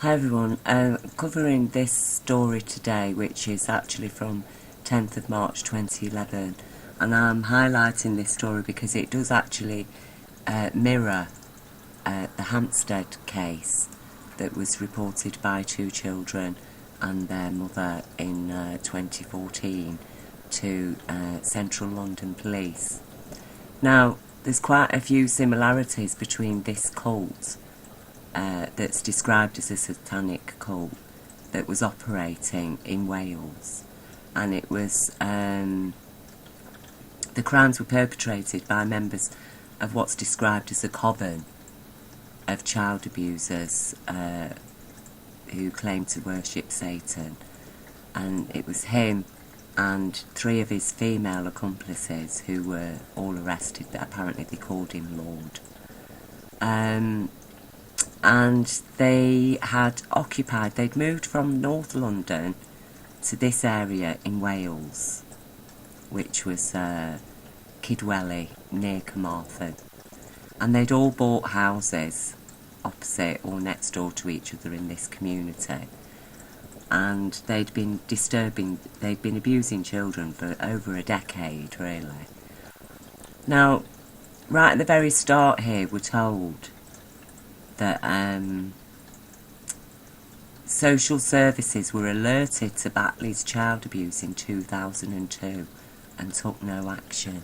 Hi everyone, covering this story today, which is actually from 10th of March 2011, and I'm highlighting this story because it does actually mirror the Hampstead case that was reported by two children and their mother in 2014 to Central London Police. Now, there's quite a few similarities between this cult that's described as a satanic cult that was operating in Wales, and it was the crimes were perpetrated by members of what's described as a coven of child abusers who claim to worship Satan, and it was him and three of his female accomplices who were all arrested, but apparently they called him Lord. And they had occupied, they'd moved from North London to this area in Wales, which was Kidwelly, near Carmarthen. And they'd all bought houses opposite or next door to each other in this community. And they'd been abusing children for over a decade, really. Now, right at the very start here, we're told that social services were alerted to Batley's child abuse in 2002 and took no action.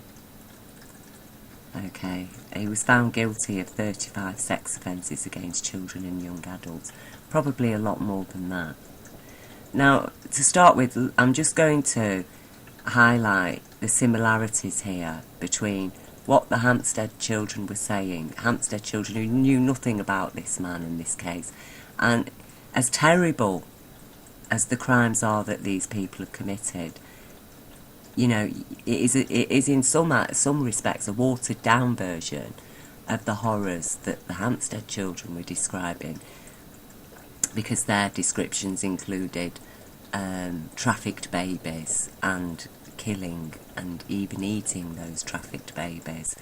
Okay, he was found guilty of 35 sex offences against children and young adults, probably a lot more than that. Now, to start with, I'm just going to highlight the similarities here between what the Hampstead children were saying, Hampstead children who knew nothing about this man in this case, and as terrible as the crimes are that these people have committed, you know, it is in some respects a watered down version of the horrors that the Hampstead children were describing, because their descriptions included trafficked babies and killing and even eating those trafficked babies.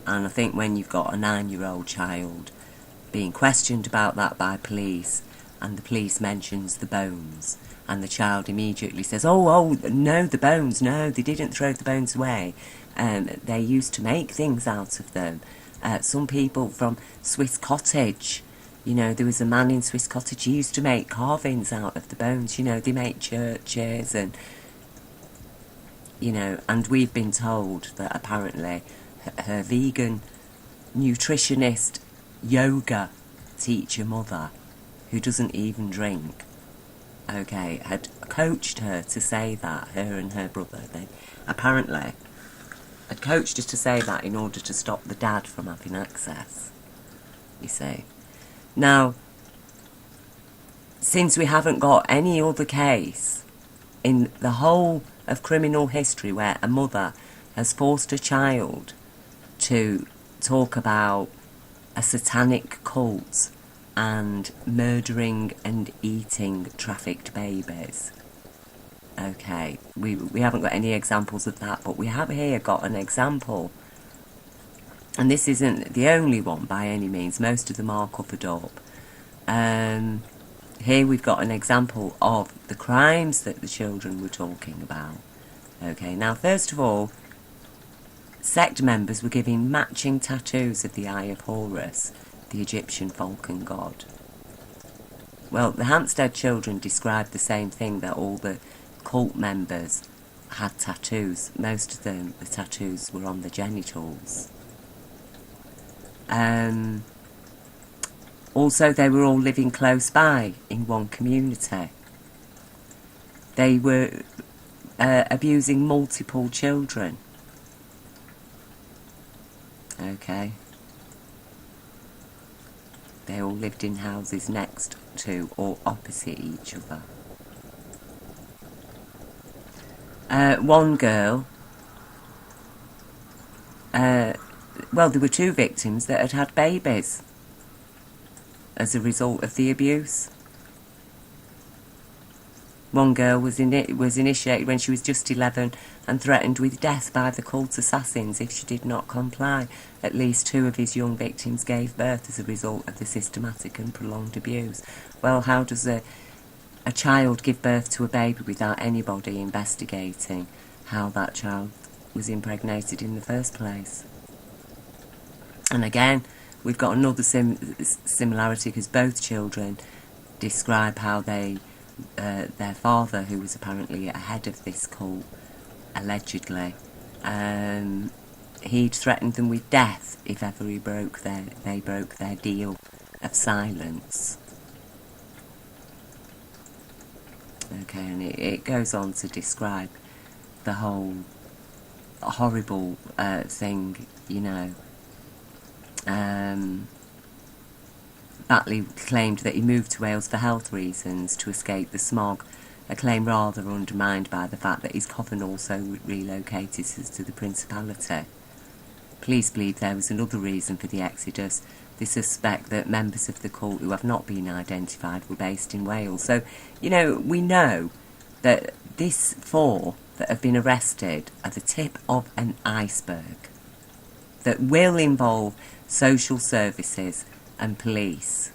And I think when you've got a 9-year-old child being questioned about that by police, and the police mentions the bones, and the child immediately says, oh no, the bones, no, they didn't throw the bones away, they used to make things out of them. Some people from Swiss Cottage, you know, there was a man in Swiss Cottage, he used to make carvings out of the bones, you know, they make churches, and you know, and we've been told that apparently her vegan nutritionist yoga teacher mother, who doesn't even drink, okay, had coached her to say that, her and her brother, they apparently had coached her to say that in order to stop the dad from having access, you see. Now, since we haven't got any other case in the whole of criminal history where a mother has forced a child to talk about a satanic cult and murdering and eating trafficked babies. Okay, we haven't got any examples of that, but we have here got an example. And this isn't the only one by any means, most of them are covered up. Here we've got an example of the crimes that the children were talking about. Okay, now first of all, sect members were given matching tattoos of the Eye of Horus, the Egyptian falcon god. Well, the Hampstead children described the same thing, that all the cult members had tattoos. Most of them, the tattoos were on the genitals. Also, they were all living close by in one community. They were abusing multiple children. Okay. They all lived in houses next to or opposite each other. One girl, well, there were two victims that had had babies as a result of the abuse. One girl was initiated when she was just 11 and threatened with death by the cult assassins if she did not comply. At least 2 of his young victims gave birth as a result of the systematic and prolonged abuse. Well, how does a child give birth to a baby without anybody investigating how that child was impregnated in the first place? And again, we've got another similarity, because both children describe how their father, who was apparently ahead of this cult, allegedly, he'd threatened them with death if ever they broke their deal of silence. Okay, and it goes on to describe the whole horrible thing, you know. Batley claimed that he moved to Wales for health reasons to escape the smog, a claim rather undermined by the fact that his coven also relocated to the Principality. Police believe there was another reason for the exodus. They suspect that members of the cult who have not been identified were based in Wales. So, you know, we know that these 4 that have been arrested are the tip of an iceberg that will involve social services and police.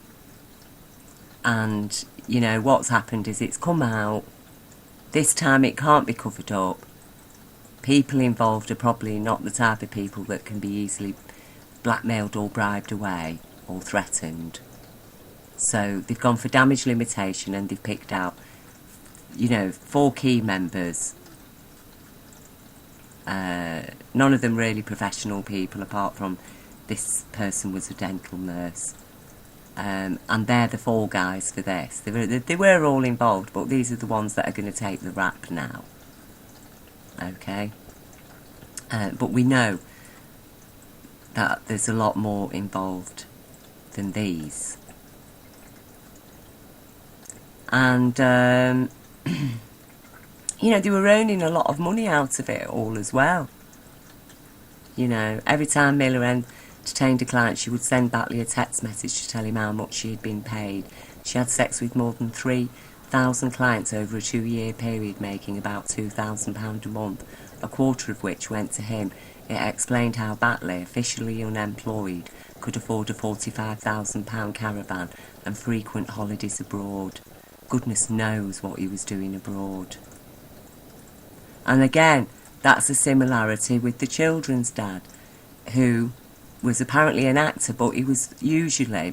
And, you know, what's happened is it's come out. This time it can't be covered up. People involved are probably not the type of people that can be easily blackmailed or bribed away or threatened. So they've gone for damage limitation, and they've picked out, you know, 4 key members. None of them really professional people, apart from this person was a dental nurse. And they're the 4 guys for this. They were all involved, but these are the ones that are going to take the rap now. Okay? But we know that there's a lot more involved than these. And, you know, they were earning a lot of money out of it all as well. You know, every time Miller entertained a client, she would send Batley a text message to tell him how much she had been paid. She had sex with more than 3,000 clients over a 2-year period, making about £2,000 a month, a quarter of which went to him. It explained how Batley, officially unemployed, could afford a £45,000 caravan and frequent holidays abroad. Goodness knows what he was doing abroad. And again, that's a similarity with the children's dad, who was apparently an actor, but he was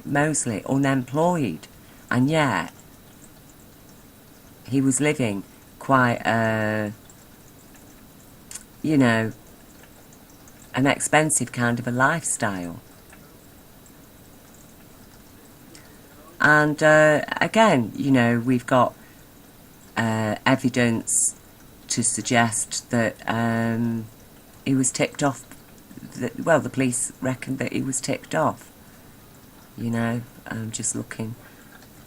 mostly unemployed. And yet, he was living quite you know, an expensive kind of a lifestyle. And again, you know, we've got evidence to suggest that he was tipped off. Well, the police reckon that he was tipped off. You know, I'm just looking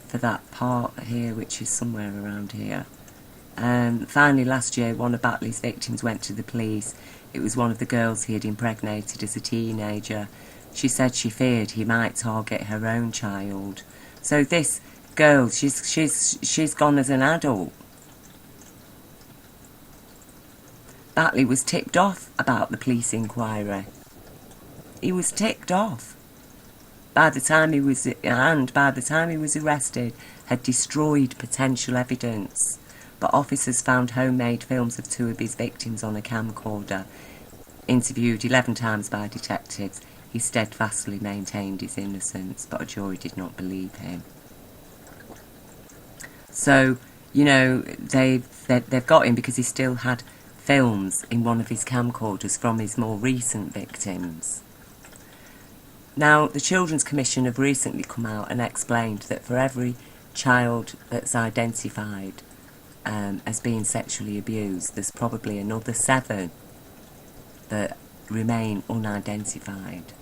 for that part here, which is somewhere around here. Finally, last year, one of Batley's victims went to the police. It was one of the girls he had impregnated as a teenager. She said she feared he might target her own child. So this girl, she's gone as an adult. Batley was tipped off about the police inquiry. He was ticked off. By the time he was arrested, had destroyed potential evidence. But officers found homemade films of 2 of his victims on a camcorder. Interviewed 11 times by detectives, he steadfastly maintained his innocence, but a jury did not believe him. So, you know, they've got him because he still had films in one of his camcorders from his more recent victims. Now, the Children's Commission have recently come out and explained that for every child that's identified as being sexually abused, there's probably another 7 that remain unidentified.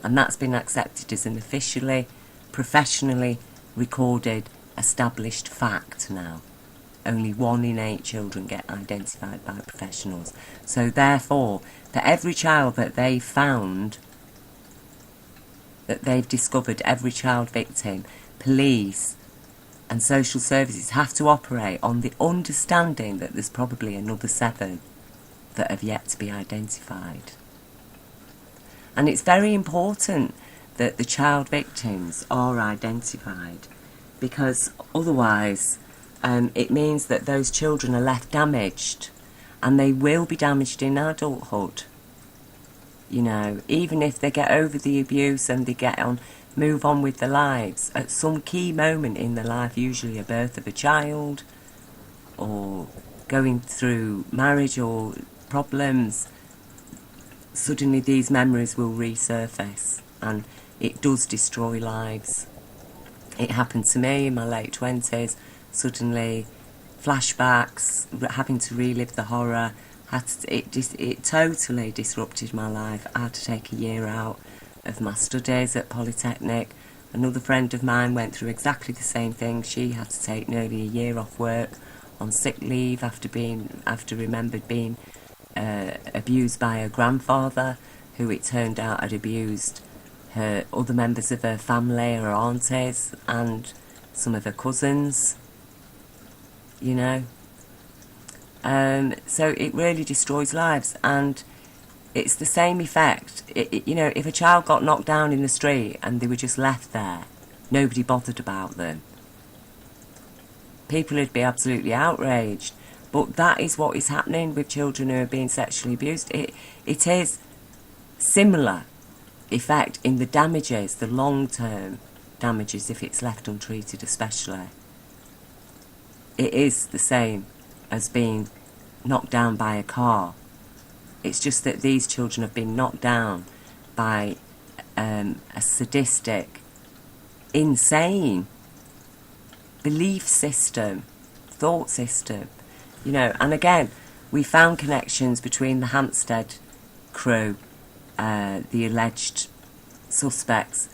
And that's been accepted as an officially, professionally recorded, established fact now. Only 1 in 8 children get identified by professionals. So therefore, for every child that they've found, that they've discovered, every child victim, police and social services have to operate on the understanding that there's probably another 7 that have yet to be identified. And it's very important that the child victims are identified, because otherwise it means that those children are left damaged, and they will be damaged in adulthood. You know, even if they get over the abuse and they move on with their lives, at some key moment in their life, usually a birth of a child, or going through marriage or problems, suddenly these memories will resurface, and it does destroy lives. It happened to me in my late 20s, suddenly flashbacks, having to relive the horror. It totally disrupted my life. I had to take a year out of my studies at Polytechnic. Another friend of mine went through exactly the same thing. She had to take nearly a year off work on sick leave after remembered being abused by her grandfather, who it turned out had abused her other members of her family, her aunties, and some of her cousins. You know, so it really destroys lives, and it's the same effect. You know, if a child got knocked down in the street and they were just left there, nobody bothered about them, people would be absolutely outraged. But that is what is happening with children who are being sexually abused. It is similar effect in the damages, the long-term damages, if it's left untreated especially. It is the same as being knocked down by a car. It's just that these children have been knocked down by a sadistic, insane belief system, thought system, you know. And again, we found connections between the Hampstead crew, the alleged suspects,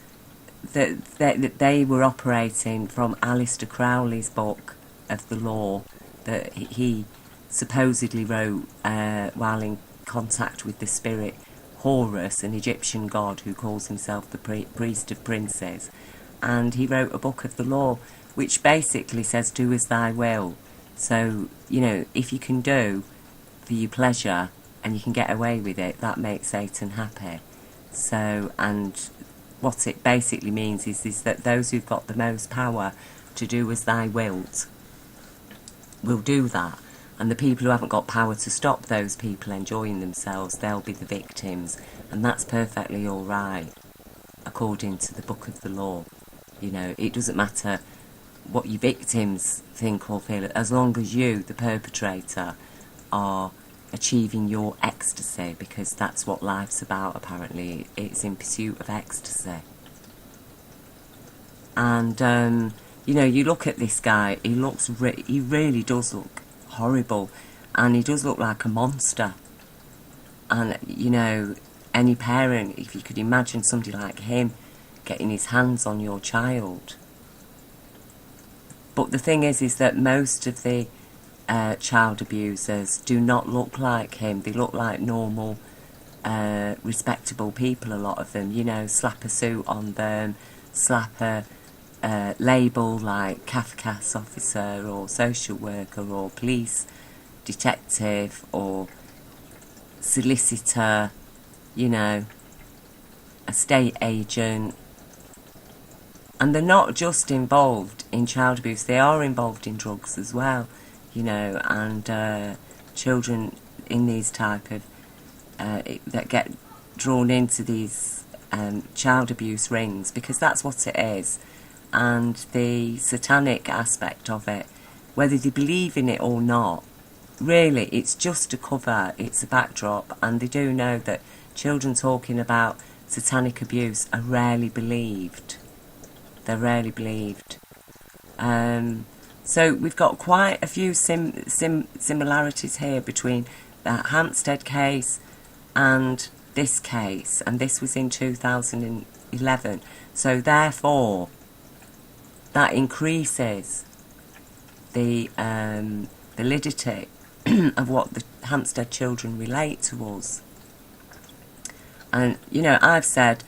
that they were operating from Aleister Crowley's book of the law that he supposedly wrote while in contact with the spirit Horus, an Egyptian god who calls himself the priest of princes. And he wrote a book of the law which basically says, do as thy will. So, you know, if you can do for your pleasure and you can get away with it, that makes Satan happy. So, and what it basically means is that those who've got the most power to do as thy wilt will do that, and the people who haven't got power to stop those people enjoying themselves, they'll be the victims, and that's perfectly all right according to the book of the law. You know, it doesn't matter what your victims think or feel, as long as you, the perpetrator, are achieving your ecstasy, because that's what life's about. Apparently it's in pursuit of ecstasy. And you know, you look at this guy, he really does look horrible, and he does look like a monster. And, you know, any parent, if you could imagine somebody like him getting his hands on your child. But the thing is that most of the child abusers do not look like him. They look like normal, respectable people, a lot of them. You know, slap a suit on them, slap a label like Kafkas officer or social worker or police detective or solicitor, you know, estate agent. And they're not just involved in child abuse, they are involved in drugs as well, you know, and children in these type of that get drawn into these child abuse rings, because that's what it is. And the satanic aspect of it, whether they believe in it or not, really it's just a cover, it's a backdrop, and they do know that children talking about satanic abuse are rarely believed. They're rarely believed. So we've got quite a few similarities here between the Hampstead case and this case, and this was in 2011. So therefore, that increases the validity of what the Hampstead children relate to us. And, you know, I've said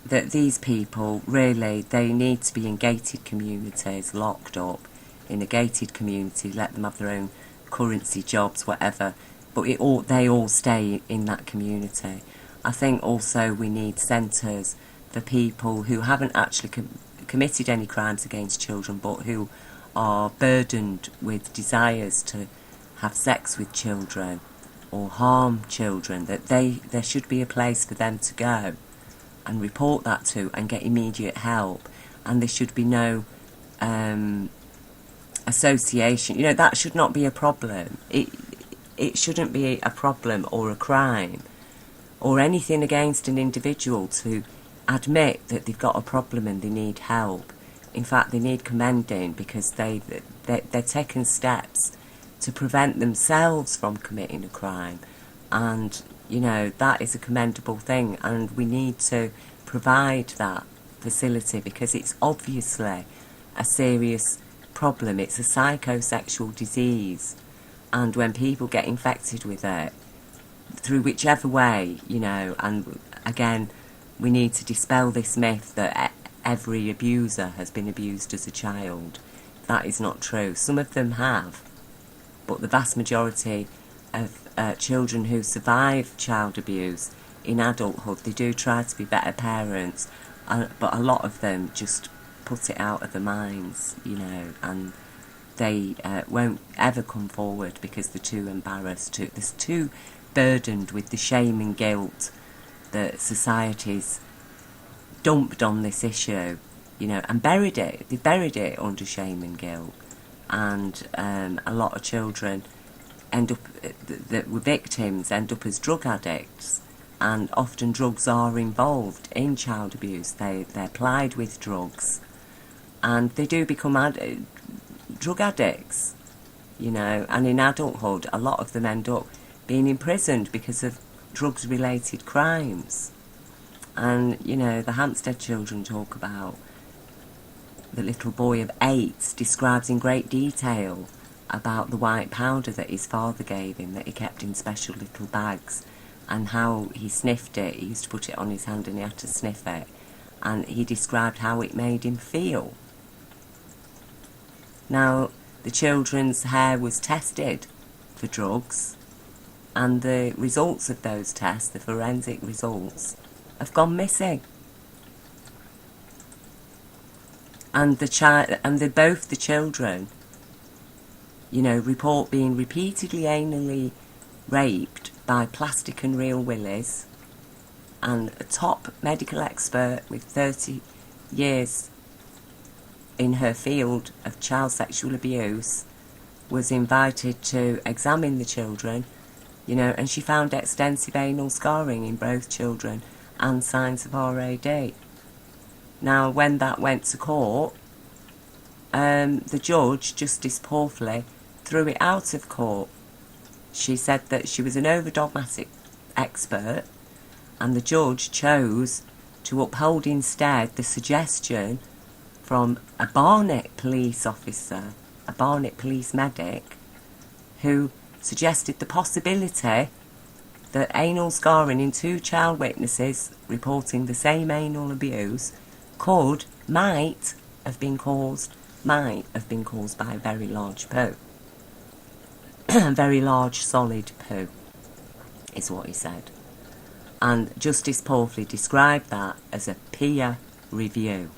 that these people really, they need to be in gated communities, locked up in a gated community, let them have their own currency, jobs, whatever, but they all stay in that community. I think also we need centres for people who haven't actually committed any crimes against children, but who are burdened with desires to have sex with children or harm children, that there should be a place for them to go and report that to and get immediate help, and there should be no association. You know, that should not be a problem. It shouldn't be a problem or a crime or anything against an individual to admit that they've got a problem and they need help. In fact, they need commending, because they're taking steps to prevent themselves from committing a crime, and you know, that is a commendable thing, and we need to provide that facility because it's obviously a serious problem. It's a psychosexual disease, and when people get infected with it, through whichever way, you know, and again, we need to dispel this myth that every abuser has been abused as a child. That is not true. Some of them have, but the vast majority of children who survive child abuse in adulthood, they do try to be better parents, but a lot of them just put it out of their minds, you know, and they won't ever come forward because they're too embarrassed, they're too burdened with the shame and guilt that society's dumped on this issue, you know, and buried it. They buried it under shame and guilt, and a lot of children end up that were victims end up as drug addicts, and often drugs are involved in child abuse. They're plied with drugs, and they do become drug addicts, you know, and in adulthood a lot of them end up being imprisoned because of drugs related crimes. And you know, the Hampstead children talk about the little boy of 8 describes in great detail about the white powder that his father gave him, that he kept in special little bags, and how he sniffed it. He used to put it on his hand and he had to sniff it, and he described how it made him feel. Now, the children's hair was tested for drugs, and the results of those tests, the forensic results, have gone missing. And both the children, you know, report being repeatedly anally raped by plastic and real willies, and a top medical expert with 30 years in her field of child sexual abuse was invited to examine the children, you know, and she found extensive anal scarring in both children and signs of RAD. Now, when that went to court, the judge, Justice Porfley, threw it out of court. She said that she was an over-dogmatic expert, and the judge chose to uphold instead the suggestion from a Barnet police officer, a Barnet police medic, who suggested the possibility that anal scarring in 2 child witnesses reporting the same anal abuse might have been caused by a very large poo. Very large solid poo, is what he said. And Justice Porfley described that as a peer review.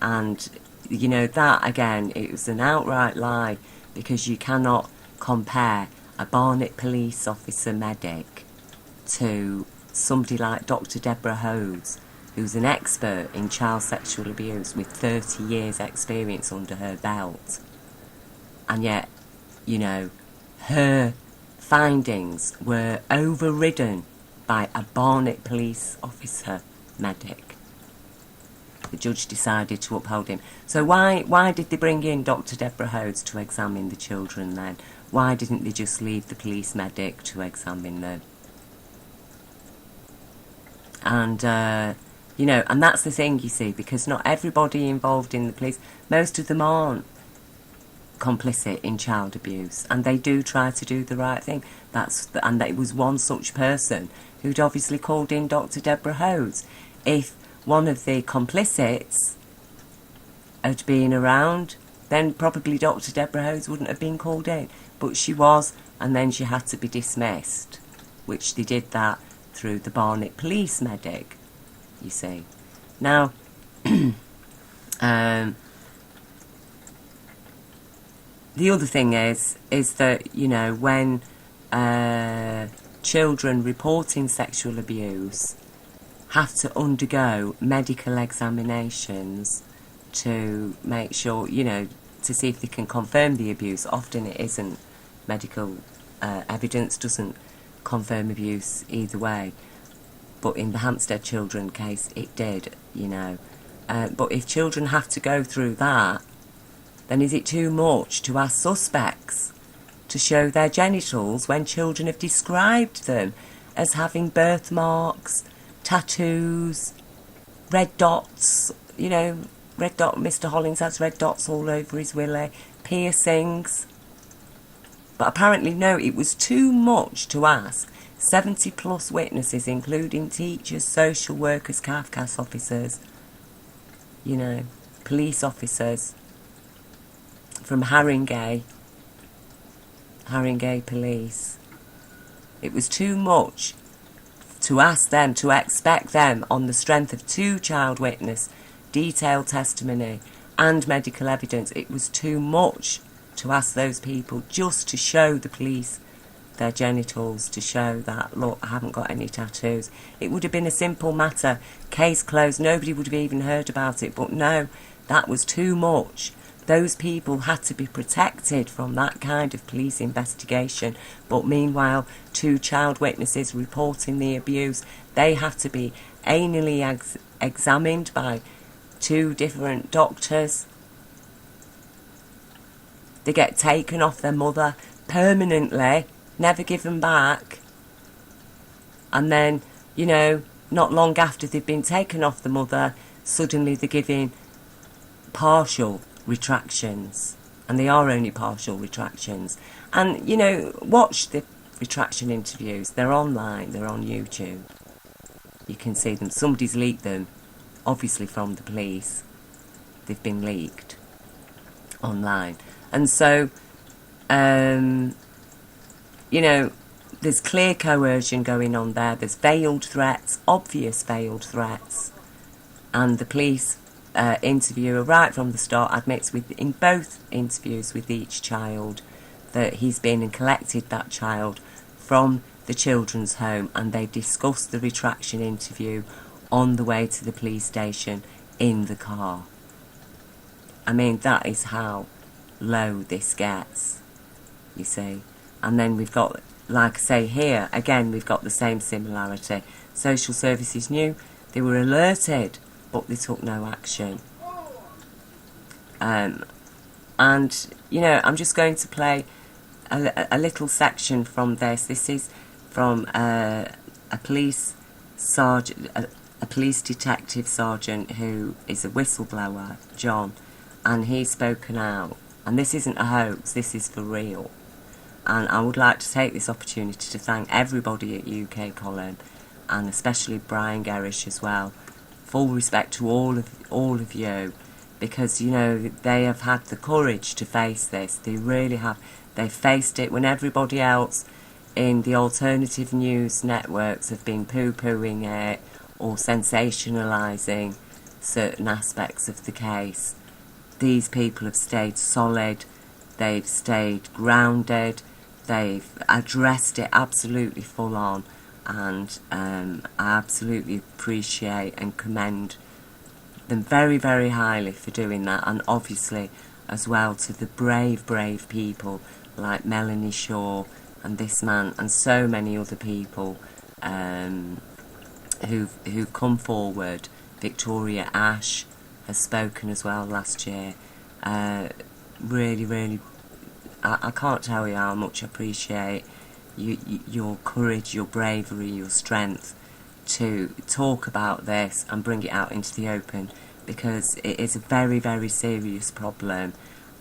And, you know, that, again, it was an outright lie, because you cannot compare a Barnet police officer medic to somebody like Dr. Deborah Hose, who's an expert in child sexual abuse with 30 years experience under her belt. And yet, you know, her findings were overridden by a Barnet police officer medic. The judge decided to uphold him. So why did they bring in Dr. Deborah Hose to examine the children then? Why didn't they just leave the police medic to examine them? And, you know, and that's the thing, you see, because not everybody involved in the police, most of them aren't complicit in child abuse, and they do try to do the right thing. And it was one such person who'd obviously called in Dr. Deborah Hose. If one of the complicits had been around, then probably Dr. Deborah Hose wouldn't have been called in. But she was, and then she had to be dismissed, which they did that through the Barnet police medic, you see. Now, the other thing is that, you know, when children reporting sexual abuse have to undergo medical examinations to make sure, you know, to see if they can confirm the abuse. Often it isn't medical evidence doesn't confirm abuse either way, but in the Hampstead children case it did, you know. But if children have to go through that, then is it too much to ask suspects to show their genitals when children have described them as having birthmarks, tattoos, red dots, you know, red dot, Mr. Hollins has red dots all over his willy, piercings. But apparently, no, it was too much to ask 70 plus witnesses, including teachers, social workers, CAFCAS officers, you know, police officers from Haringey police. It was too much to ask them, to expect them on the strength of 2 child witness, detailed testimony and medical evidence. It was too much to ask those people just to show the police their genitals, to show that, look, I haven't got any tattoos. It would have been a simple matter, case closed, nobody would have even heard about it. But no, that was too much. Those people had to be protected from that kind of police investigation. But meanwhile, 2 child witnesses reporting the abuse, they have to be anally examined by 2 different doctors. They get taken off their mother permanently, never given back. And then, you know, not long after they've been taken off the mother, suddenly they're giving partial retractions. And they are only partial retractions. And, you know, watch the retraction interviews. They're online, they're on YouTube. You can see them. Somebody's leaked them, obviously from the police. They've been leaked online. And so, you know, there's clear coercion going on there. There's veiled threats, obvious veiled threats. And the police interviewer, right from the start, admits in both interviews with each child that he's been and collected that child from the children's home, and they discussed the retraction interview on the way to the police station in the car. I mean, that is how low this gets, you see. And then we've got, like I say here, again, we've got the same similarity. Social services knew, they were alerted, but they took no action. And, you know, I'm just going to play a little section from this. This is from a police sergeant, a police detective sergeant who is a whistleblower, John, and he's spoken out. And this isn't a hoax, this is for real. And I would like to take this opportunity to thank everybody at UK Column, and especially Brian Gerrish as well. Full respect to all of you, because, you know, they have had the courage to face this. They really have. They faced it when everybody else in the alternative news networks have been poo-pooing it or sensationalising certain aspects of the case. These people have stayed solid, they've stayed grounded, they've addressed it absolutely full on, and I absolutely appreciate and commend them very, very highly for doing that. And obviously as well to the brave people like Melanie Shaw and this man and so many other people who've come forward. Victoria Ash has spoken as well last year. Really, I can't tell you how much I appreciate your courage, your bravery, your strength to talk about this and bring it out into the open, because it is a very, very serious problem.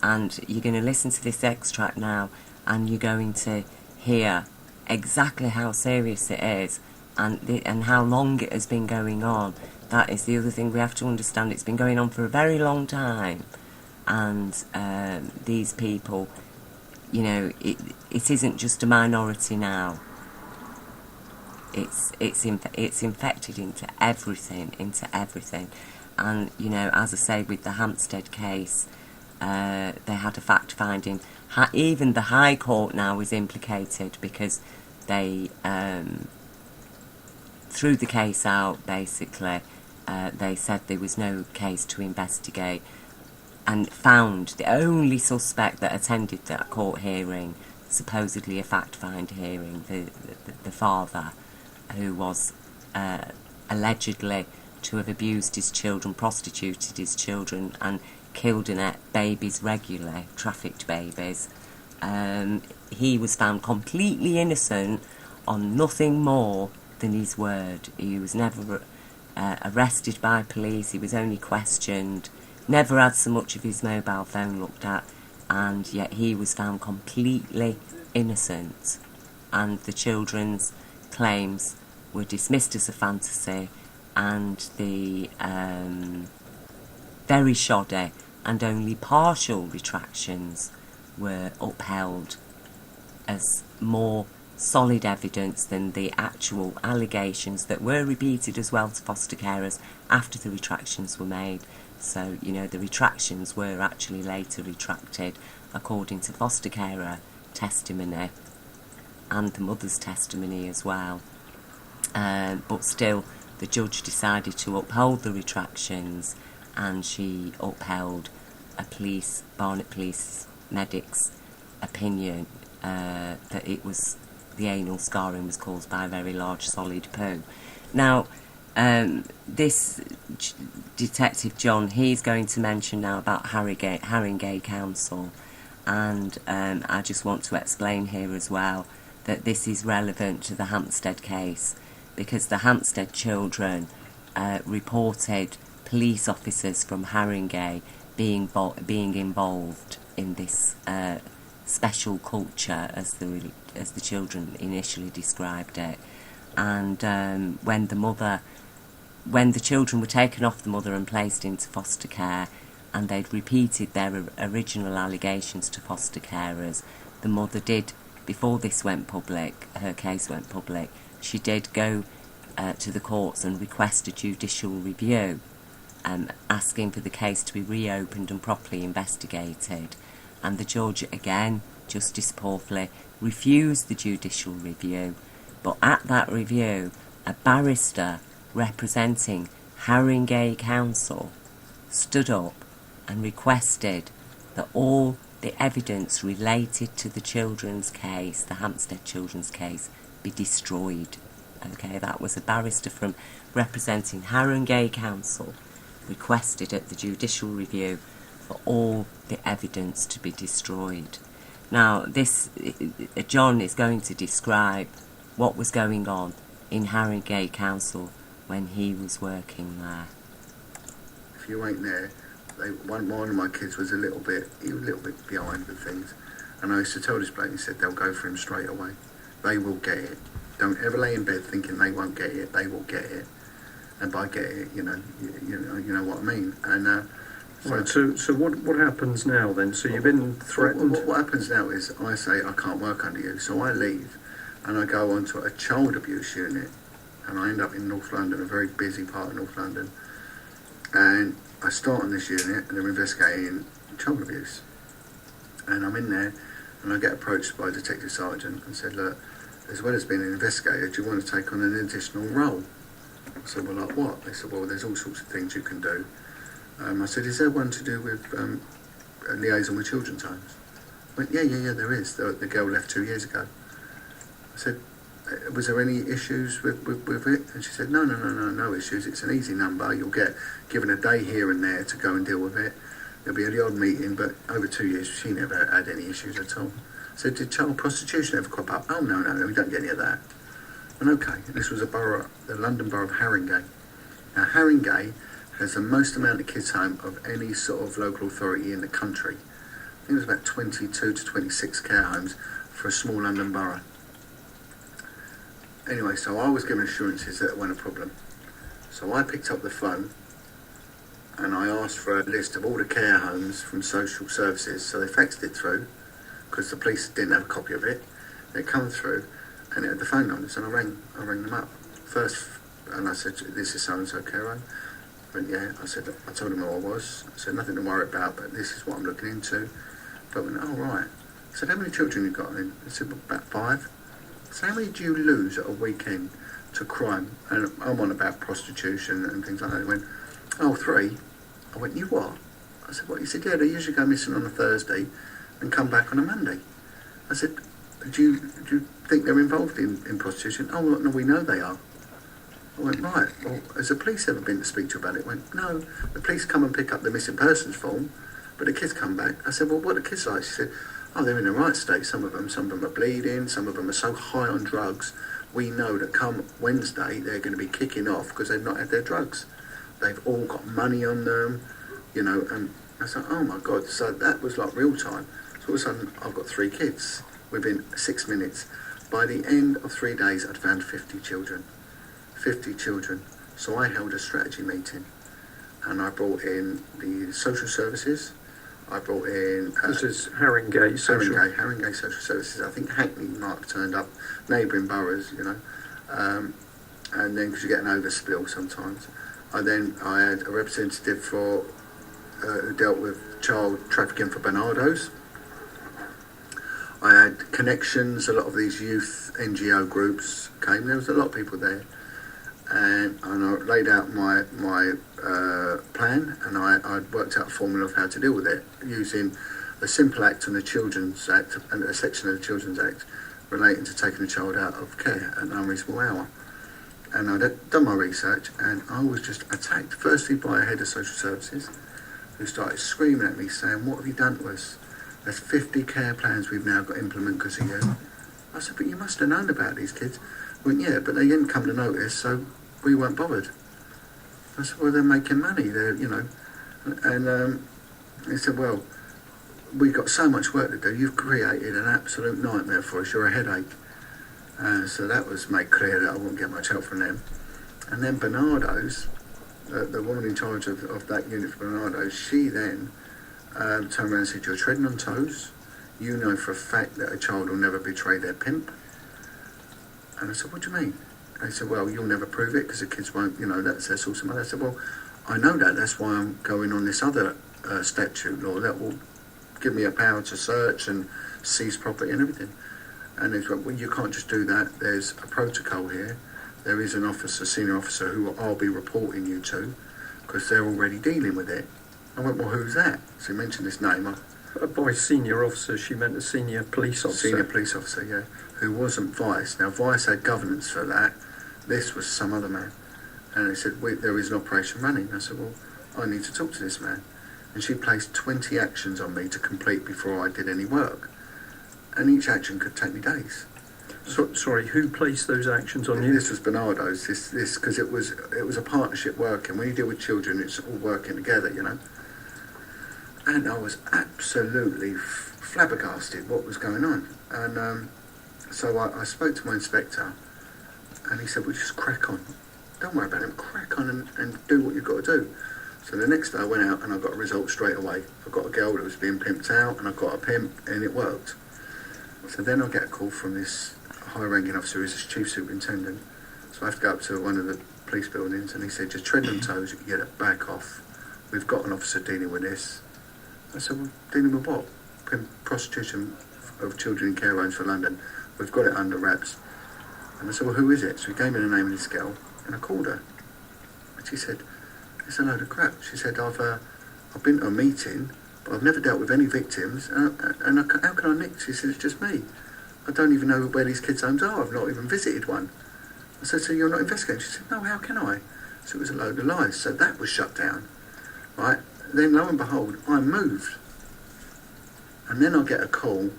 And you're going to listen to this extract now, and you're going to hear exactly how serious it is, and how long it has been going on. That is the other thing we have to understand. It's been going on for a very long time, and these people, you know, it isn't just a minority now. It's infected into everything, and you know, as I say, with the Hampstead case, they had a fact finding. Even the High Court now is implicated, because they threw the case out. Basically, they said there was no case to investigate, and found the only suspect that attended that court hearing, supposedly a fact-find hearing, the father, who was allegedly to have abused his children, prostituted his children, and killed and ate babies regularly, trafficked babies. He was found completely innocent on nothing more than his word. He was never arrested by police. He was only questioned, never had so much of his mobile phone looked at, and yet he was found completely innocent, and the children's claims were dismissed as a fantasy, and the very shoddy and only partial retractions were upheld as more solid evidence than the actual allegations that were repeated as well to foster carers after the retractions were made. So, you know, the retractions were actually later retracted according to foster carer testimony and the mother's testimony as well. But still, the judge decided to uphold the retractions, and she upheld a Barnet Police medic's opinion that it was the anal scarring was caused by a very large solid poo. Now, this Detective John, he's going to mention now about Haringey Council, and I just want to explain here as well that this is relevant to the Hampstead case, because the Hampstead children reported police officers from Haringey being involved in this special culture, as the children initially described it. And when the children were taken off the mother and placed into foster care, and they'd repeated their original allegations to foster carers, the mother did, before this went public, her case went public, she did go to the courts and request a judicial review, asking for the case to be reopened and properly investigated. And the judge, again, Justice Porthley, refused the judicial review. But at that review, a barrister representing Haringey Council stood up and requested that all the evidence related to the children's case, the Hampstead children's case, be destroyed. Okay, that was a barrister from representing Haringey Council requested at the judicial review for all the evidence to be destroyed. Now, John is going to describe what was going on in Haringey Council when he was working there. If you ain't there, one of my kids was a little bit behind with things, and I used to tell this bloke, he said, they'll go for him straight away. They will get it. Don't ever lay in bed thinking they won't get it. They will get it, and by get it, you know what I mean. And right. So what happens now then? So you've been threatened. What happens now is I say I can't work under you, so I leave, and I go onto a child abuse unit, and I end up in North London, a very busy part of North London, and I start on this unit, and they're investigating child abuse, and I'm in there, and I get approached by a detective sergeant and said, look, as well as being an investigator, do you want to take on an additional role? I said, well, like what? They said, well, there's all sorts of things you can do. I said, is there one to do with a liaison with children's homes? I went, yeah, there is. The girl left 2 years ago. I said, was there any issues with it? And she said, no issues. It's an easy number. You'll get given a day here and there to go and deal with it. There'll be the odd meeting, but over 2 years, she never had any issues at all. I said, did child prostitution ever crop up? Oh, no, we don't get any of that. And okay, this was the London borough of Haringey. Now, Haringey has the most amount of kids home of any sort of local authority in the country. I think it was about 22 to 26 care homes for a small London borough. Anyway, so I was given assurances that it wasn't a problem. So I picked up the phone and I asked for a list of all the care homes from social services. So they faxed it through because the police didn't have a copy of it. It come through and it had the phone numbers, and I rang them up first, and I said, "This is so and so care home." I went, "Yeah." I said, I told them who I was. I said, "Nothing to worry about, but this is what I'm looking into." But I went, "Oh right." I said, "How many children you got?" And I said, "About 5." I said, "How many do you lose at a weekend to crime?" And I'm on about prostitution and things like that. He went, "Oh, 3." I went, "You what?" I said, "What?" He said, "Yeah, they usually go missing on a Thursday and come back on a Monday." I said, do you think they're involved in prostitution?" "Oh, well, no, we know they are." I went, "Right, well, has the police ever been to speak to you about it?" He went, "No, the police come and pick up the missing persons form, but the kids come back." I said, "Well, what are the kids like?" She said, "Oh, they're in the right state, some of them are bleeding, some of them are so high on drugs, we know that come Wednesday they're going to be kicking off because they've not had their drugs. They've all got money on them, you know." And I said, "Oh my God." So that was like real time. So all of a sudden I've got 3 kids within 6 minutes. By the end of 3 days I'd found 50 children. 50 children. So I held a strategy meeting and I brought in the social services. I brought in... this is Haringey Social... Haringey Social Services. I think Hackney Mark turned up, neighbouring boroughs, you know. And then, because you get an overspill sometimes. I had a representative for who dealt with child trafficking for Barnardos. I had connections, a lot of these youth NGO groups came. There was a lot of people there. And I laid out my plan, and I'd worked out a formula of how to deal with it using a simple act on the Children's Act and a section of the Children's Act relating to taking a child out of care at an unreasonable hour. And I'd done my research, and I was just attacked, firstly by a head of social services who started screaming at me saying, "What have you done to us? There's 50 care plans we've now got to implement because of you." I said, "But you must have known about these kids." I went, "Yeah, but they didn't come to notice, so we weren't bothered." I said, "Well, they're making money, they're, you know." And he said, "Well, we've got so much work to do. You've created an absolute nightmare for us. You're a headache." So that was made clear that I wouldn't get much help from them. And then Barnardo's, the woman in charge of that unit for Barnardo's, she then turned around and said, "You're treading on toes. You know for a fact that a child will never betray their pimp." And I said, "What do you mean?" And he said, "Well, you'll never prove it because the kids won't, you know, that's their source of money." I said, "Well, I know that. That's why I'm going on this other statute law that will give me a power to search and seize property and everything." And he went, "Well, you can't just do that. There's a protocol here. There is an officer, senior officer, who I'll be reporting you to because they're already dealing with it." I went, "Well, who's that?" So he mentioned this name. By senior officer, she meant a senior police officer. Senior police officer, yeah, who wasn't Vice. Now, Vice had governance for that. This was some other man. And he said, "There is an operation running." I said, "Well, I need to talk to this man." And she placed 20 actions on me to complete before I did any work. And each action could take me days. So, sorry, who placed those actions on you? This was Barnardo's, this because it was a partnership working. When you deal with children, it's all working together, you know. And I was absolutely flabbergasted what was going on. And so I spoke to my inspector, and he said, "Well, just crack on. Don't worry about him. Crack on and do what you've got to do." So the next day I went out and I got a result straight away. I got a girl that was being pimped out, and I got a pimp, and it worked. So then I get a call from this high-ranking officer who's the chief superintendent. So I have to go up to one of the police buildings, and he said, "Just tread on toes, you get it back off. We've got an officer dealing with this." I said, "Well, dealing with what?" "Prostitution of children in care homes for London. We've got it under wraps." And I said, "Well, who is it?" So he gave me the name of this girl, and I called her. And she said, "It's a load of crap." She said, I've been to a meeting, but I've never dealt with any victims, and how can I nick?" She said, "It's just me. I don't even know where these kids' homes are. I've not even visited one." I said, "So you're not investigating?" She said, "No, how can I?" So it was a load of lies. So that was shut down, right? Then lo and behold, I moved. And then I get a call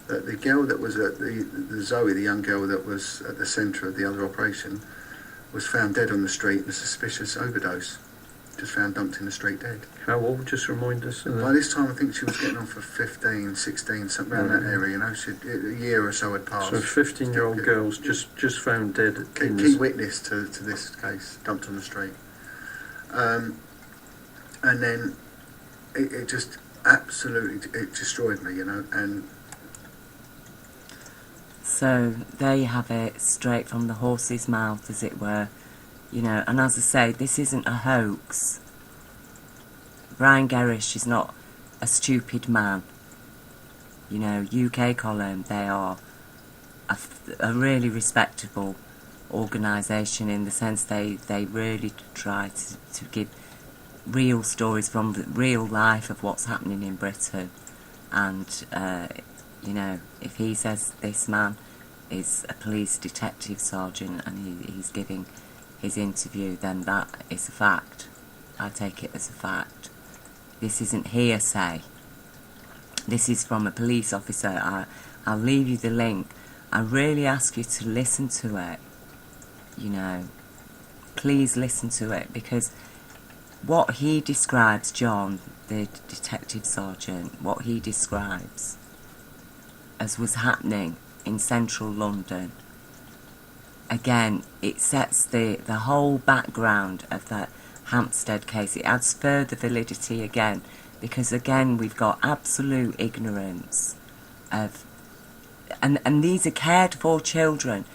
that the girl that was at the Zoe, the young girl that was at the centre of the other operation, was found dead on the street in a suspicious overdose. Just found dumped in the street dead. How old? Just remind us. By this time I think she was getting on for 15, 16, something around that area, you know. A year or so had passed. So 15-year-old girls just found dead. Key witness to this case, dumped on the street. And then it just absolutely, it destroyed me, you know. And so there you have it, straight from the horse's mouth, as it were. You know, and as I say, this isn't a hoax. Brian Gerrish is not a stupid man. You know, UK Column, they are a really respectable organisation in the sense they really try to give real stories from the real life of what's happening in Britain. And, you know, if he says this man is a police detective sergeant and he's giving his interview, then that is a fact. I take it as a fact. This isn't hearsay. This is from a police officer. I'll leave you the link. I really ask you to listen to it. You know, please listen to it, because what he describes, John, the detective sergeant, what he describes as was happening in central London, again, it sets the whole background of the Hampstead case. It adds further validity again, because again we've got absolute ignorance of, and these are cared for children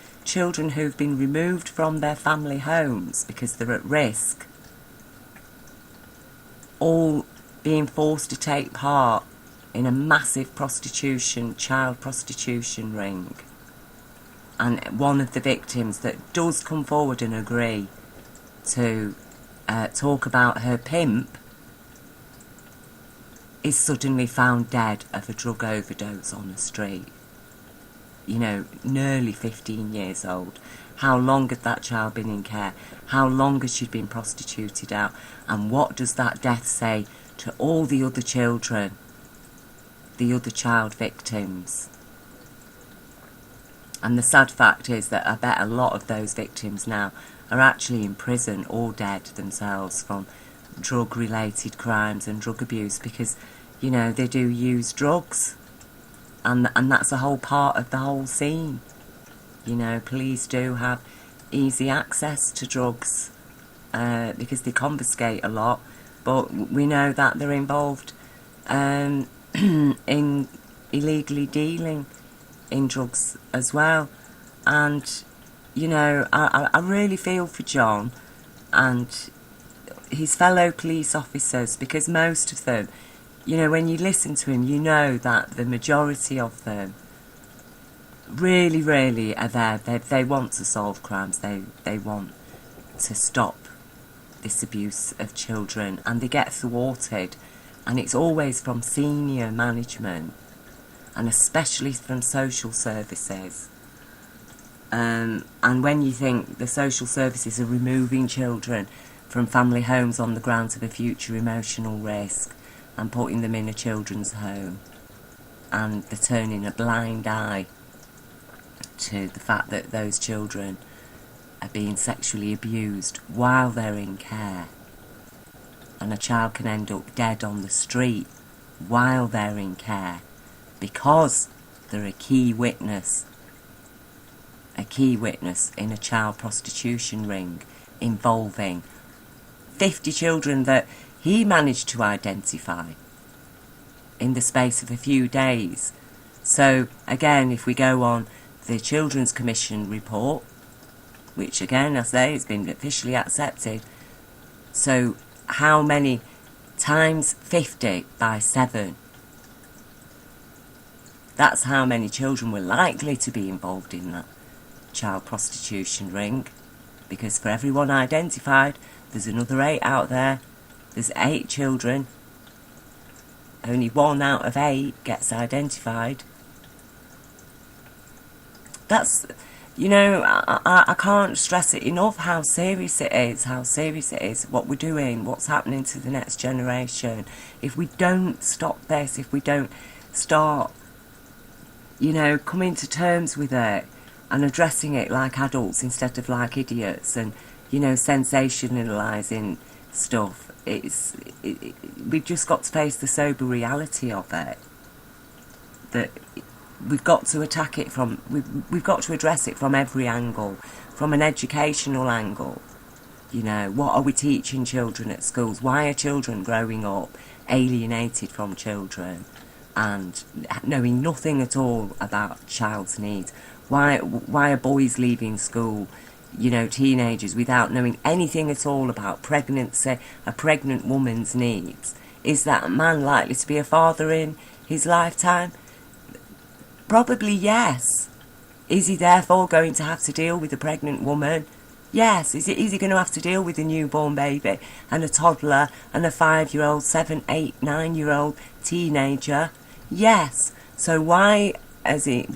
who've been removed from their family homes because they're at risk, all being forced to take part in a massive child prostitution ring. And one of the victims that does come forward and agree to talk about her pimp is suddenly found dead of a drug overdose on the street. You know, nearly 15 years old. How long had that child been in care? How long has she been prostituted out? And what does that death say to all the other children, the other child victims? And the sad fact is that I bet a lot of those victims now are actually in prison or dead themselves from drug-related crimes and drug abuse, because, you know, they do use drugs. And that's a whole part of the whole scene. You know, police do have easy access to drugs because they confiscate a lot, but we know that they're involved in illegally dealing in drugs as well. And, you know, I really feel for John and his fellow police officers, because most of them, you know, when you listen to him, you know that the majority of them really, really are there. They want to solve crimes. They want to stop this abuse of children, and they get thwarted. And it's always from senior management, and especially from social services. And when you think the social services are removing children from family homes on the grounds of a future emotional risk and putting them in a children's home, and they're turning a blind eye to the fact that those children are being sexually abused while they're in care, and a child can end up dead on the street while they're in care because they're a key witness in a child prostitution ring involving 50 children that he managed to identify in the space of a few days. So again, if we go on the Children's Commission report, which again I say has been officially accepted, so how many times 50 by 7? That's how many children were likely to be involved in that child prostitution ring, because for everyone identified there's another 8 out there. There's 8 children, only 1 out of 8 gets identified. That's, you know, I can't stress it enough how serious it is, what we're doing, what's happening to the next generation. If we don't stop this, if we don't start, you know, coming to terms with it and addressing it like adults instead of like idiots, and, you know, sensationalising stuff, we've just got to face the sober reality of it, that we've got to attack it from, we've got to address it from every angle, from an educational angle, You know, what are we teaching children at schools? Why are children growing up alienated from children and knowing nothing at all about child's needs? Why are boys leaving school, you know, teenagers, without knowing anything at all about pregnancy, a pregnant woman's needs? Is that man likely to be a father in his lifetime? Probably yes. Is he therefore going to have to deal with a pregnant woman? Yes. Is he going to have to deal with a newborn baby and a toddler and a 5-year-old, 7, 8, 9-year-old teenager? Yes. So why has he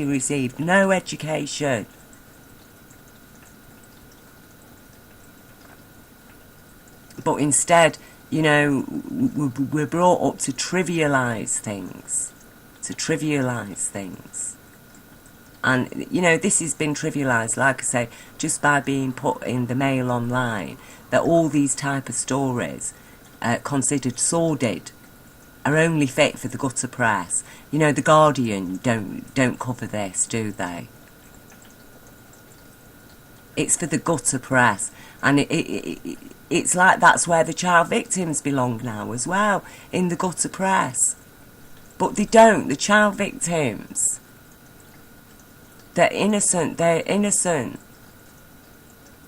received no education? But instead, you know, we're brought up to trivialise things. And, you know, this has been trivialised, like I say, just by being put in the Mail online, that all these type of stories, considered sordid, are only fit for the gutter press. You know, The Guardian don't cover this, do they? It's for the gutter press. And it's like that's where the child victims belong now as well, in the gutter press. But they don't. The child victims, they're innocent.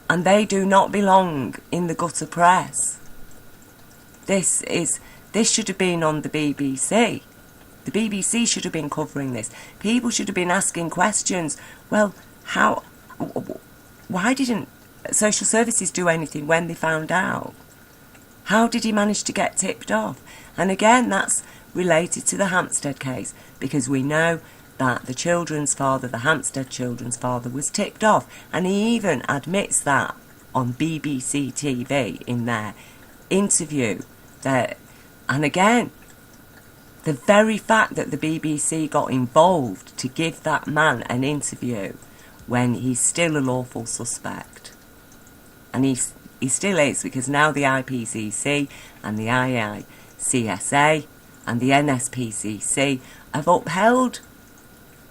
And they do not belong in the gutter press. This should have been on the BBC. The BBC should have been covering this. People should have been asking questions. Well, why didn't social services do anything when they found out? How did he manage to get tipped off? And again, that's related to the Hampstead case, because we know that the Hampstead children's father, was tipped off, and he even admits that on BBC TV in their interview. And again, the very fact that the BBC got involved to give that man an interview when he's still a lawful suspect, and he still is, because now the IPCC and the IICSA and the NSPCC have upheld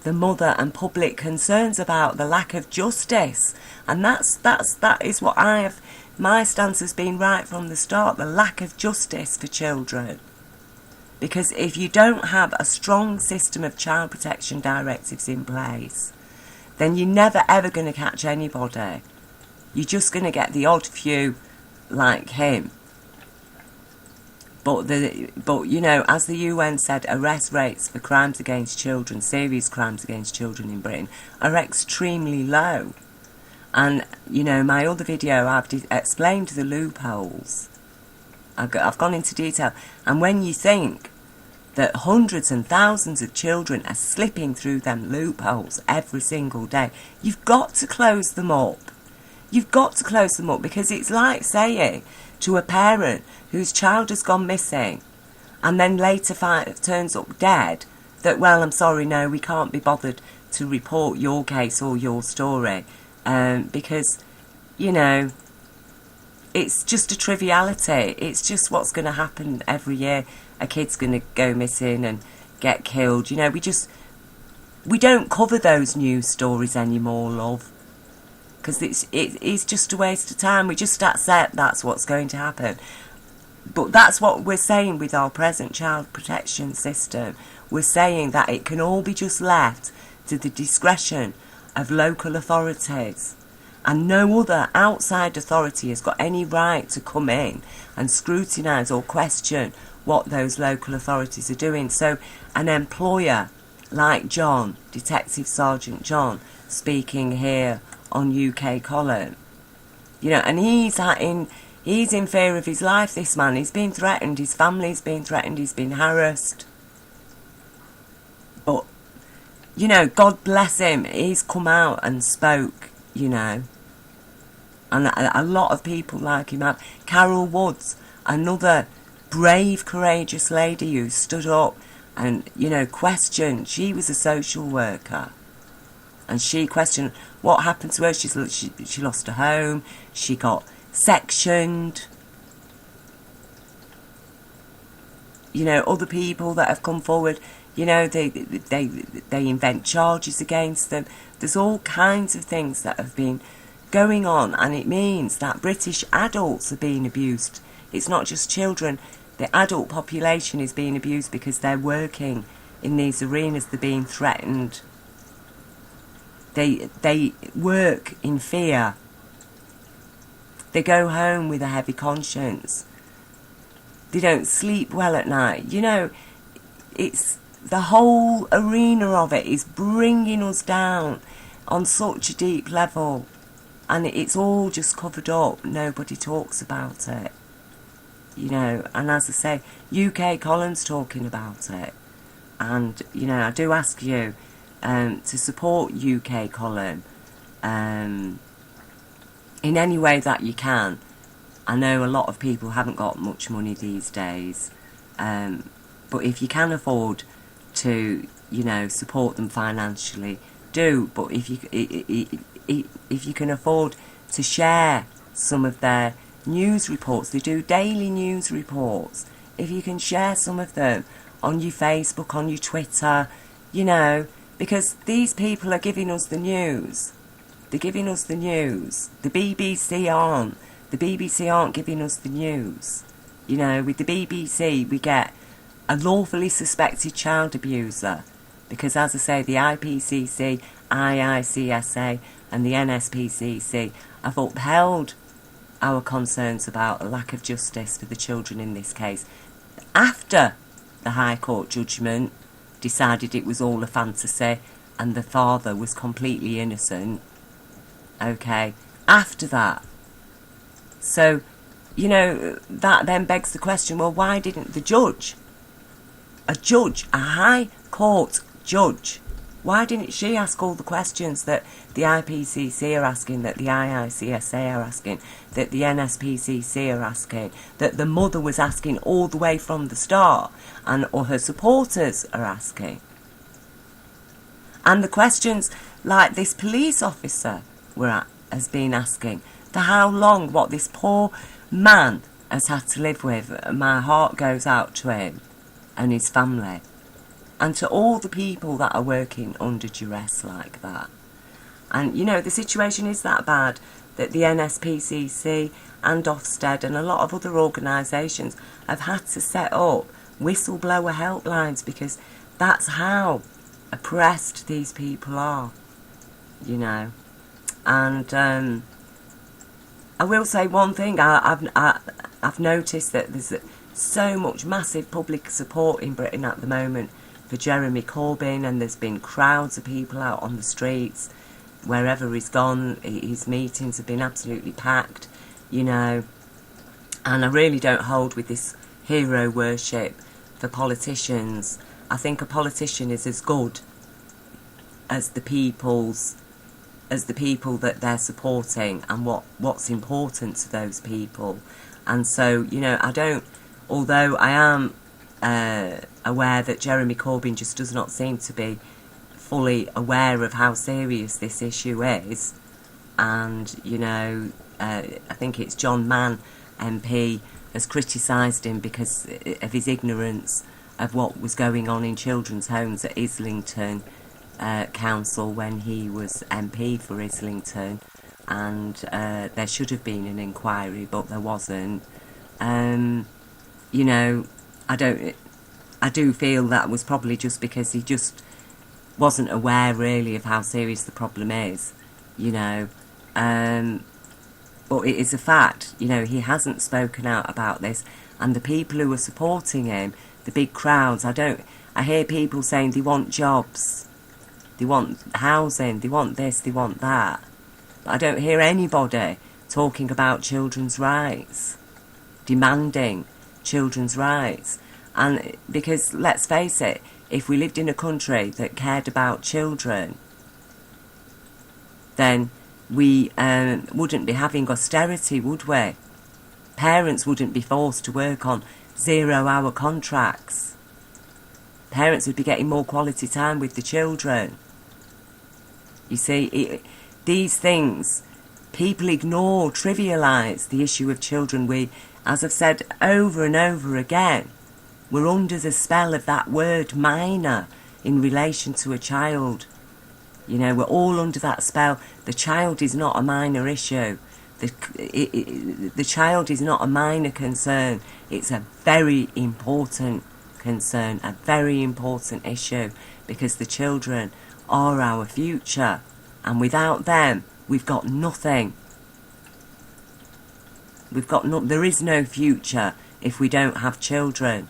the mother and public concerns about the lack of justice. And that is what my stance has been right from the start, the lack of justice for children. Because if you don't have a strong system of child protection directives in place, then you're never ever going to catch anybody. You're just going to get the odd few like him. But you know, as the UN said, arrest rates for crimes against children, serious crimes against children in Britain, are extremely low. And, you know, my other video, I've explained the loopholes. I've gone into detail. And when you think that hundreds and thousands of children are slipping through them loopholes every single day, you've got to close them up. You've got to close them up, because it's like saying to a parent whose child has gone missing and then later turns up dead that, well, I'm sorry, no, we can't be bothered to report your case or your story, because, you know, it's just a triviality. It's just what's going to happen every year. A kid's going to go missing and get killed. You know, we don't cover those news stories anymore, love, because it's just a waste of time. We just accept that's what's going to happen. But that's what we're saying with our present child protection system. We're saying that it can all be just left to the discretion of local authorities, and no other outside authority has got any right to come in and scrutinise or question what those local authorities are doing. So an employer like John, Detective Sergeant John, speaking here on UK Column, you know, and he's in fear of his life, this man. He's been threatened, his family's been threatened, he's been harassed. But, you know, God bless him, he's come out and spoke, you know. And a lot of people like him have. Carol Woods, another brave, courageous lady who stood up and, you know, questioned. She was a social worker. And she questioned what happened to her. She lost her home. She got sectioned. You know, other people that have come forward, you know, they invent charges against them. There's all kinds of things that have been going on, and it means that British adults are being abused. It's not just children. The adult population is being abused because they're working in these arenas. They're being threatened. They work in fear. They go home with a heavy conscience. They don't sleep well at night. You know, it's the whole arena of it is bringing us down on such a deep level, and it's all just covered up. Nobody talks about it, you know. And as I say, UK Colin's talking about it, and you know, I do ask you to support UK Colin in any way that you can. I know a lot of people haven't got much money these days, but if you can afford to, you know, support them financially, do. But if you can afford to share some of their news reports, they do daily news reports. If you can share some of them on your Facebook, on your Twitter, you know, because these people are giving us the news. They're giving us the news. The BBC aren't. The BBC aren't giving us the news. You know, with the BBC we get a lawfully suspected child abuser, because as I say, the IPCC, IICSA and the NSPCC have upheld our concerns about a lack of justice for the children in this case after the High Court judgment decided it was all a fantasy and the father was completely innocent. Okay, after that. So, you know, that then begs the question, well, why didn't the judge, a High Court judge, why didn't she ask all the questions that the IPCC are asking, that the IICSA are asking, that the NSPCC are asking, that the mother was asking all the way from the start, and or her supporters are asking? And the questions like this police officer has been asking, for how long, what this poor man has had to live with. My heart goes out to him and his family, and to all the people that are working under duress like that. And you know, the situation is that bad that the NSPCC and Ofsted and a lot of other organisations have had to set up whistleblower helplines, because that's how oppressed these people are, you know. And I will say one thing, I've noticed that there's so much massive public support in Britain at the moment for Jeremy Corbyn, and there's been crowds of people out on the streets wherever he's gone. His meetings have been absolutely packed, you know. And I really don't hold with this hero worship for politicians. I think a politician is as good as the people that they're supporting and what's important to those people. And so, you know, although I am aware that Jeremy Corbyn just does not seem to be fully aware of how serious this issue is, and, you know, I think it's John Mann MP has criticised him because of his ignorance of what was going on in children's homes at Islington Council when he was MP for Islington, and there should have been an inquiry, but there wasn't. You know, I do feel that was probably just because he just wasn't aware really of how serious the problem is, you know. But it is a fact, you know, he hasn't spoken out about this, and the people who are supporting him, the big crowds, I hear people saying they want jobs, they want housing, they want this, they want that. But I don't hear anybody talking about children's rights, demanding children's rights. And because, let's face it, if we lived in a country that cared about children, then we wouldn't be having austerity, would we? Parents wouldn't be forced to work on 0-hour contracts. Parents would be getting more quality time with the children. You see, these things, people ignore, trivialise the issue of children. We, as I've said over and over again, we're under the spell of that word minor in relation to a child. You know, we're all under that spell. The child is not a minor issue. The child is not a minor concern. It's a very important concern, a very important issue, because the children are our future, and without them, we've got nothing. There is no future if we don't have children.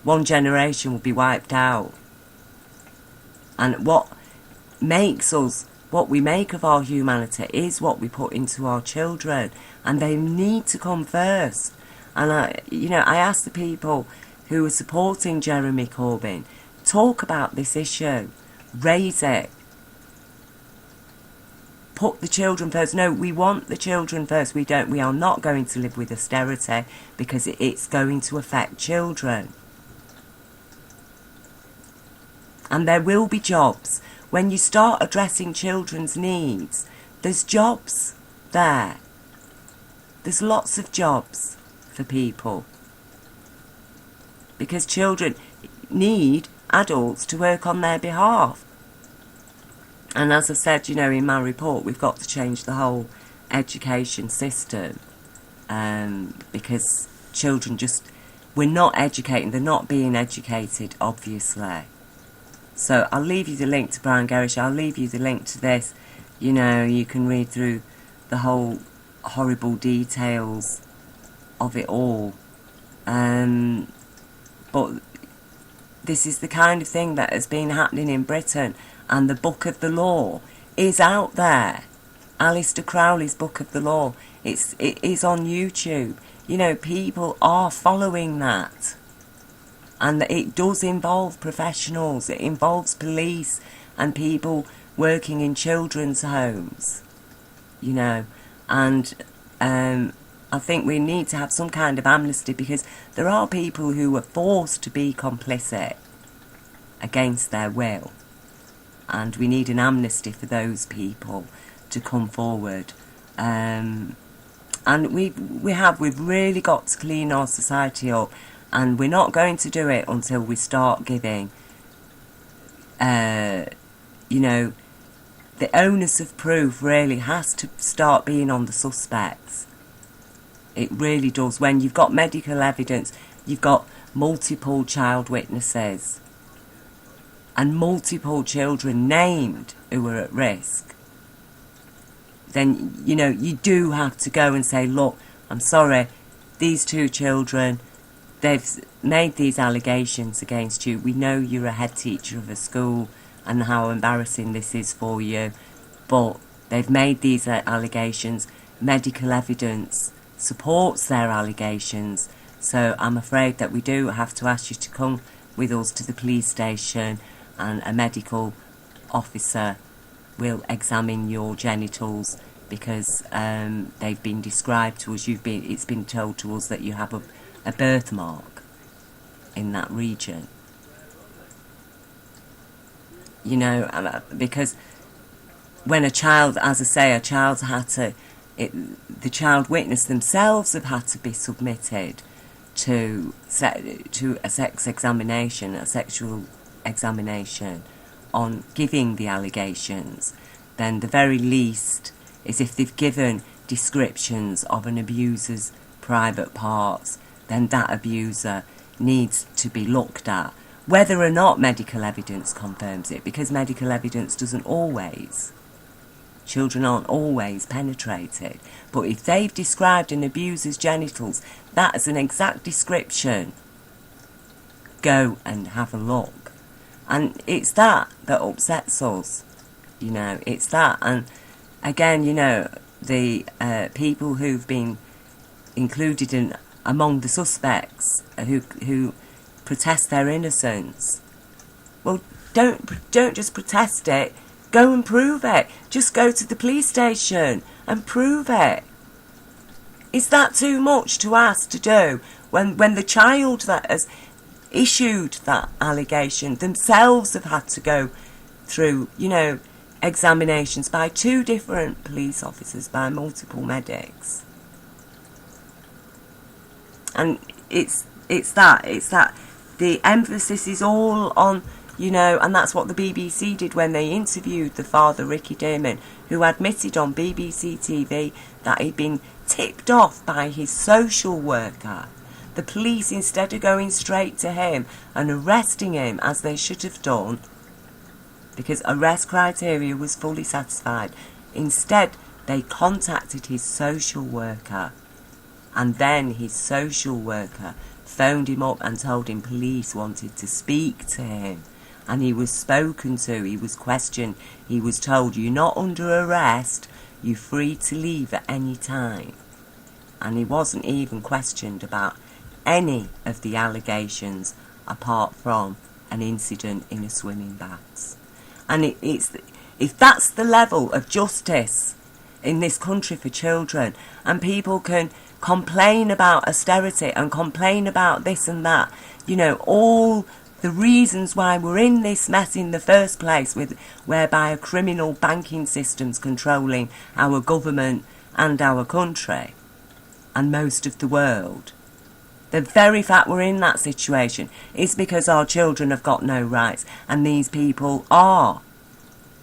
One generation will be wiped out. And what makes us, what we make of our humanity, is what we put into our children, and they need to come first. And I asked the people who were supporting Jeremy Corbyn, talk about this issue, raise it, put the children first. No, we want the children first. We are not going to live with austerity, because it's going to affect children. And there will be jobs. When you start addressing children's needs, there's jobs there. There's lots of jobs for people. Because children need adults to work on their behalf. And as I said, in my report, we've got to change the whole education system. Because children we're not educating, they're not being educated, obviously. So I'll leave you the link to Brian Gerrish. I'll leave you the link to this. You can read through the whole horrible details of it all. But this is the kind of thing that has been happening in Britain, and the Book of the Law is out there. Alistair Crowley's Book of the Law. It is on YouTube. People are following that. And it does involve professionals. It involves police and people working in children's homes. And I think we need to have some kind of amnesty, because there are people who were forced to be complicit against their will. And we need an amnesty for those people to come forward. And we've really got to clean our society up. And we're not going to do it until we start giving, the onus of proof really has to start being on the suspects. It really does. When you've got medical evidence, you've got multiple child witnesses and multiple children named who are at risk, then, you do have to go and say, look, I'm sorry, these two children, they've made these allegations against you. We know you're a head teacher of a school and how embarrassing this is for you, but they've made these allegations. Medical evidence supports their allegations, so I'm afraid that we do have to ask you to come with us to the police station, and a medical officer will examine your genitals, because they've been described to us. It's been told to us that you have a birthmark in that region. Because when a child, as I say, the child witness themselves have had to be submitted to a sex examination, a sexual examination on giving the allegations, then the very least is, if they've given descriptions of an abuser's private parts, then that abuser needs to be looked at, whether or not medical evidence confirms it, because medical evidence doesn't always. Children aren't always penetrated. But if they've described an abuser's genitals, that is an exact description. Go and have a look. And it's that upsets us. It's that. And again, the people who've been included in among the suspects who protest their innocence. Well, don't just protest it. Go and prove it. Just go to the police station and prove it. Is that too much to ask to do when the child that has issued that allegation themselves have had to go through, examinations by 2 different police officers, by multiple medics? And it's that the emphasis is all on You know, and that's what the BBC did when they interviewed the father, Ricky Damon, who admitted on BBC TV that he'd been tipped off by his social worker. The police, instead of going straight to him and arresting him as they should have done, because arrest criteria was fully satisfied, instead they contacted his social worker, and then his social worker phoned him up and told him police wanted to speak to him, and he was spoken to, he was questioned, he was told, you're not under arrest, you're free to leave at any time. And he wasn't even questioned about any of the allegations apart from an incident in a swimming bath. And if that's the level of justice in this country for children, and people can complain about austerity and complain about this and that, you know, all the reasons why we're in this mess in the first place, with whereby a criminal banking system's controlling our government and our country and most of the world. The very fact we're in that situation is because our children have got no rights, and these people are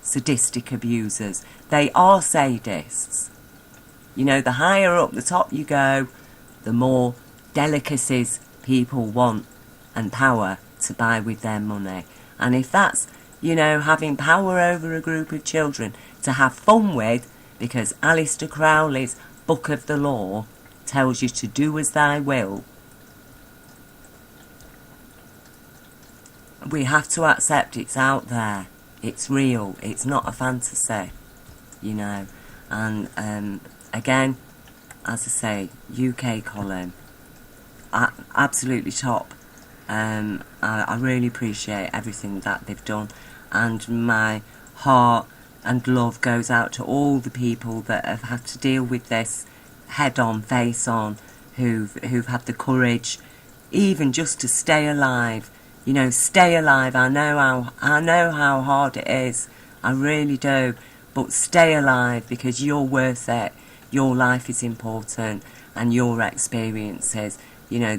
sadistic abusers. They are sadists. You know, the higher up the top you go, the more delicacies people want and power to buy with their money. And if that's, you know, having power over a group of children to have fun with, because Aleister Crowley's Book of the Law tells you to do as thy will, we have to accept it's out there. It's real. It's not a fantasy, you know. And again, as I say, UK column, absolutely top. I really appreciate everything that they've done, and my heart and love goes out to all the people that have had to deal with this head on, face on, who've had the courage, even just to stay alive. You know, stay alive. I know how hard it is. I really do. But stay alive, because you're worth it. Your life is important, and your experiences, you know,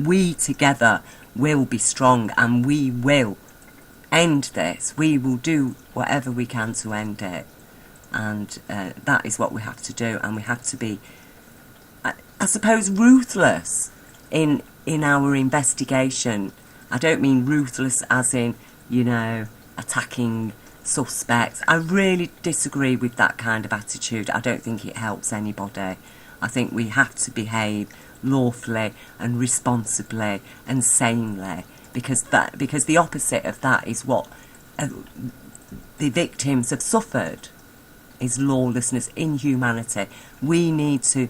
we together will be strong, and we will end this. We will do whatever we can to end it. And that is what we have to do. And we have to be, I suppose, ruthless in our investigation. I don't mean ruthless as in, you know, attacking suspects. I really disagree with that kind of attitude. I don't think it helps anybody. I think we have to behave lawfully and responsibly and sanely, because the opposite of that is what the victims have suffered, is lawlessness, inhumanity. We need to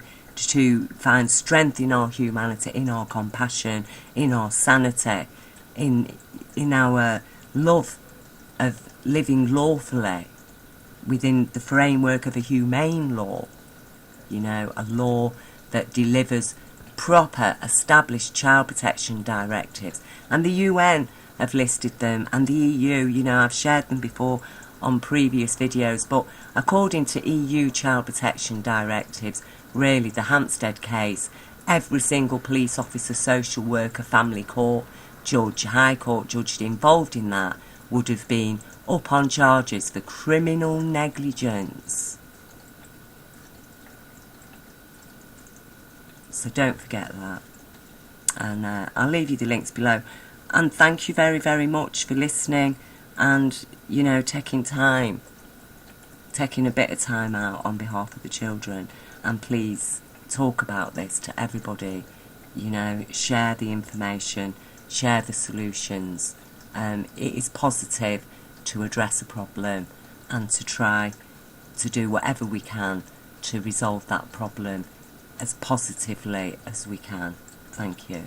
find strength in our humanity, in our compassion, in our sanity, in our love of living lawfully within the framework of a humane law, you know, a law that delivers proper established child protection directives. And the UN have listed them, and the EU, you know, I've shared them before on previous videos, but according to EU child protection directives, really the Hampstead case, every single police officer, social worker, family court judge, high court judge involved in that would have been up on charges for criminal negligence. So don't forget that. And I'll leave you the links below. And thank you very, very much for listening, and, you know, taking a bit of time out on behalf of the children. And please talk about this to everybody. You know, share the information, share the solutions. It is positive to address a problem and to try to do whatever we can to resolve that problem as positively as we can. Thank you.